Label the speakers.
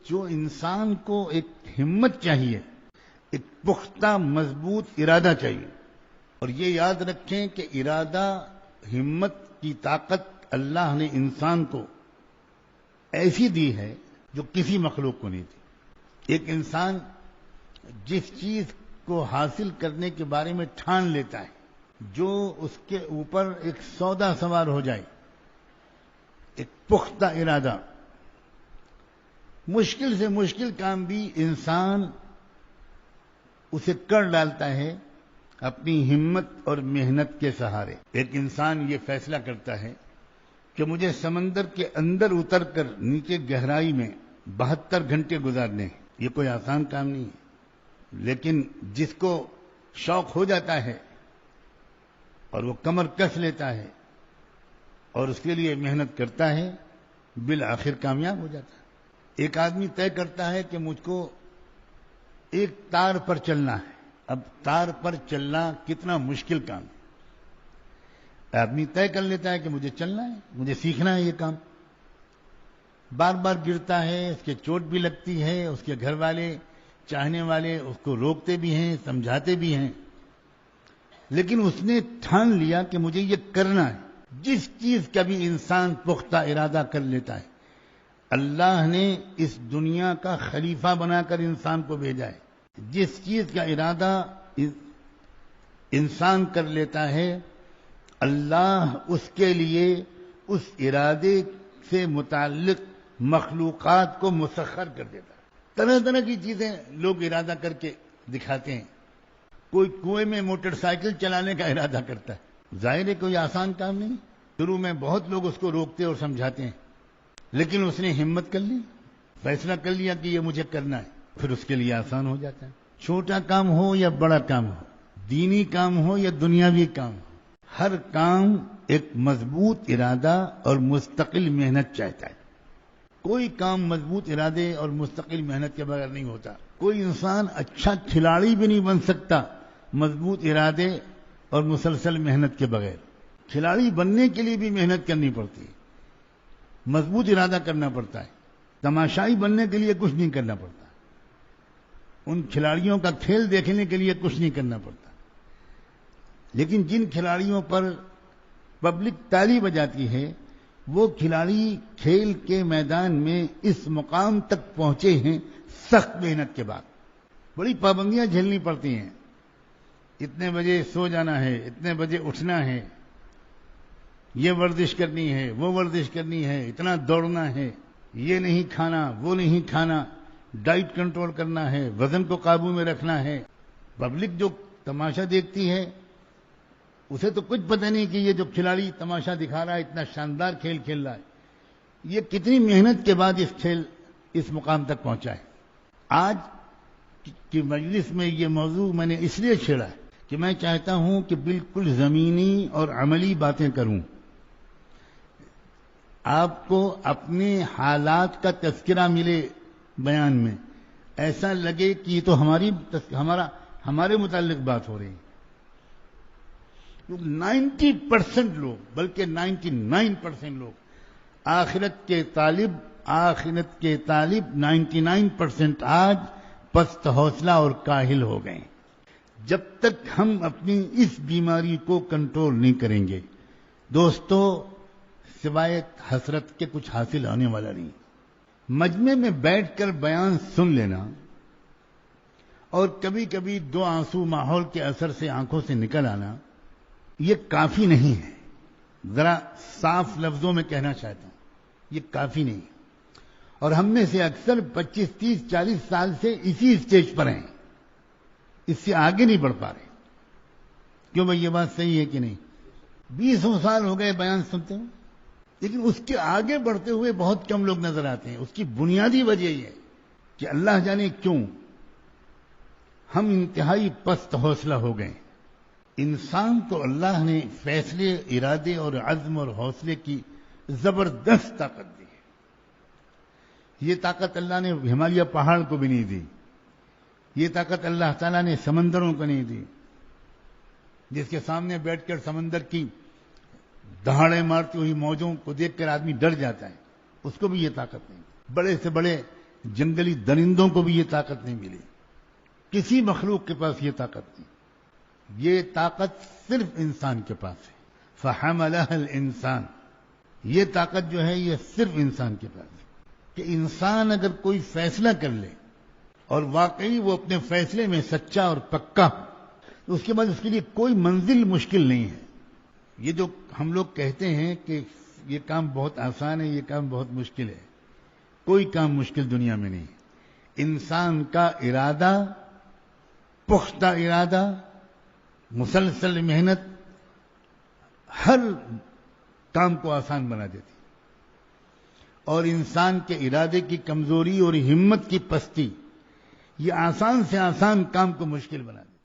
Speaker 1: جو انسان کو ایک ہمت چاہیے، ایک پختہ مضبوط ارادہ چاہیے، اور یہ یاد رکھیں کہ ارادہ، ہمت کی طاقت اللہ نے انسان کو ایسی دی ہے جو کسی مخلوق کو نہیں دی۔ ایک انسان جس چیز کو حاصل کرنے کے بارے میں ٹھان لیتا ہے، جو اس کے اوپر ایک سودا سوار ہو جائے، ایک پختہ ارادہ، مشکل سے مشکل کام بھی انسان اسے کر ڈالتا ہے اپنی ہمت اور محنت کے سہارے۔ ایک انسان یہ فیصلہ کرتا ہے کہ مجھے سمندر کے اندر اتر کر نیچے گہرائی میں 72 گھنٹے گزارنے ہیں۔ یہ کوئی آسان کام نہیں ہے، لیکن جس کو شوق ہو جاتا ہے اور وہ کمر کس لیتا ہے اور اس کے لیے محنت کرتا ہے، بالآخر کامیاب ہو جاتا ہے۔ ایک آدمی طے کرتا ہے کہ مجھ کو ایک تار پر چلنا ہے۔ اب تار پر چلنا کتنا مشکل کام ہے۔ آدمی طے کر لیتا ہے کہ مجھے چلنا ہے، مجھے سیکھنا ہے یہ کام۔ بار بار گرتا ہے، اس کے چوٹ بھی لگتی ہے، اس کے گھر والے، چاہنے والے اس کو روکتے بھی ہیں، سمجھاتے بھی ہیں، لیکن اس نے ٹھان لیا کہ مجھے یہ کرنا ہے۔ جس چیز کا بھی انسان پختہ ارادہ کر لیتا ہے، اللہ نے اس دنیا کا خلیفہ بنا کر انسان کو بھیجا ہے۔ جس چیز کا ارادہ انسان کر لیتا ہے، اللہ اس کے لیے اس ارادے سے متعلق مخلوقات کو مسخر کر دیتا ہے۔ طرح طرح کی چیزیں لوگ ارادہ کر کے دکھاتے ہیں۔ کوئی کنویں میں موٹر سائیکل چلانے کا ارادہ کرتا ہے، ظاہر ہے کوئی آسان کام نہیں۔ شروع میں بہت لوگ اس کو روکتے اور سمجھاتے ہیں، لیکن اس نے ہمت کر لی، فیصلہ کر لیا کہ یہ مجھے کرنا ہے، پھر اس کے لیے آسان ہو جاتا ہے۔ چھوٹا کام ہو یا بڑا کام ہو، دینی کام ہو یا دنیاوی کام ہو، ہر کام ایک مضبوط ارادہ اور مستقل محنت چاہتا ہے۔ کوئی کام مضبوط ارادے اور مستقل محنت کے بغیر نہیں ہوتا۔ کوئی انسان اچھا کھلاڑی بھی نہیں بن سکتا مضبوط ارادے اور مسلسل محنت کے بغیر۔ کھلاڑی بننے کے لیے بھی محنت کرنی پڑتی ہے، مضبوط ارادہ کرنا پڑتا ہے۔ تماشائی بننے کے لیے کچھ نہیں کرنا پڑتا، ان کھلاڑیوں کا کھیل دیکھنے کے لیے کچھ نہیں کرنا پڑتا۔ لیکن جن کھلاڑیوں پر پبلک تالی بجاتی ہے، وہ کھلاڑی کھیل کے میدان میں اس مقام تک پہنچے ہیں سخت محنت کے بعد۔ بڑی پابندیاں جھیلنی پڑتی ہیں، اتنے بجے سو جانا ہے، اتنے بجے اٹھنا ہے، یہ ورزش کرنی ہے، وہ ورزش کرنی ہے، اتنا دوڑنا ہے، یہ نہیں کھانا، وہ نہیں کھانا، ڈائٹ کنٹرول کرنا ہے، وزن کو قابو میں رکھنا ہے۔ پبلک جو تماشا دیکھتی ہے اسے تو کچھ پتہ نہیں کہ یہ جو کھلاڑی تماشا دکھا رہا ہے، اتنا شاندار کھیل کھیل رہا ہے، یہ کتنی محنت کے بعد اس مقام تک پہنچا ہے۔ آج کی مجلس میں یہ موضوع میں نے اس لیے چھیڑا ہے کہ میں چاہتا ہوں کہ بالکل زمینی اور عملی باتیں کروں، آپ کو اپنے حالات کا تذکرہ ملے بیان میں، ایسا لگے کہ یہ تو ہمارے متعلق بات ہو رہی ہے۔ 90% لوگ، بلکہ 99% لوگ آخرت کے طالب 99% آج پست حوصلہ اور کاہل ہو گئے۔ جب تک ہم اپنی اس بیماری کو کنٹرول نہیں کریں گے، دوستو، سوائے حسرت کے کچھ حاصل ہونے والا نہیں۔ مجمع میں بیٹھ کر بیان سن لینا اور کبھی کبھی 2 آنسو ماحول کے اثر سے آنکھوں سے نکل آنا، یہ کافی نہیں ہے۔ ذرا صاف لفظوں میں کہنا چاہتا ہوں، یہ کافی نہیں۔ اور ہم میں سے اکثر 25، 30، 40 سال سے اسی اسٹیج پر ہیں، اس سے آگے نہیں بڑھ پا رہے۔ کیوں بھائی، یہ بات صحیح ہے کہ نہیں؟ 20 سال ہو گئے بیان سنتے ہیں، لیکن اس کے آگے بڑھتے ہوئے بہت کم لوگ نظر آتے ہیں۔ اس کی بنیادی وجہ یہ ہے کہ اللہ جانے کیوں ہم انتہائی پست حوصلہ ہو گئے۔ انسان کو اللہ نے فیصلے، ارادے اور عزم اور حوصلے کی زبردست طاقت دی ہے۔ یہ طاقت اللہ نے ہمالیہ پہاڑ کو بھی نہیں دی، یہ طاقت اللہ تعالیٰ نے سمندروں کو نہیں دی۔ جس کے سامنے بیٹھ کر سمندر کی دہاڑیں مارتی ہوئی موجوں کو دیکھ کر آدمی ڈر جاتا ہے، اس کو بھی یہ طاقت نہیں۔ بڑے سے بڑے جنگلی درندوں کو بھی یہ طاقت نہیں ملی، کسی مخلوق کے پاس یہ طاقت نہیں، یہ طاقت صرف انسان کے پاس ہے۔ فحملها الانسان، یہ طاقت جو ہے یہ صرف انسان کے پاس ہے کہ انسان اگر کوئی فیصلہ کر لے اور واقعی وہ اپنے فیصلے میں سچا اور پکا ہو تو اس کے بعد اس کے لیے کوئی منزل مشکل نہیں ہے۔ یہ جو ہم لوگ کہتے ہیں کہ یہ کام بہت آسان ہے، یہ کام بہت مشکل ہے، کوئی کام مشکل دنیا میں نہیں۔ انسان کا ارادہ، پختہ ارادہ، مسلسل محنت ہر کام کو آسان بنا دیتی، اور انسان کے ارادے کی کمزوری اور ہمت کی پستی یہ آسان سے آسان کام کو مشکل بنا دیتی۔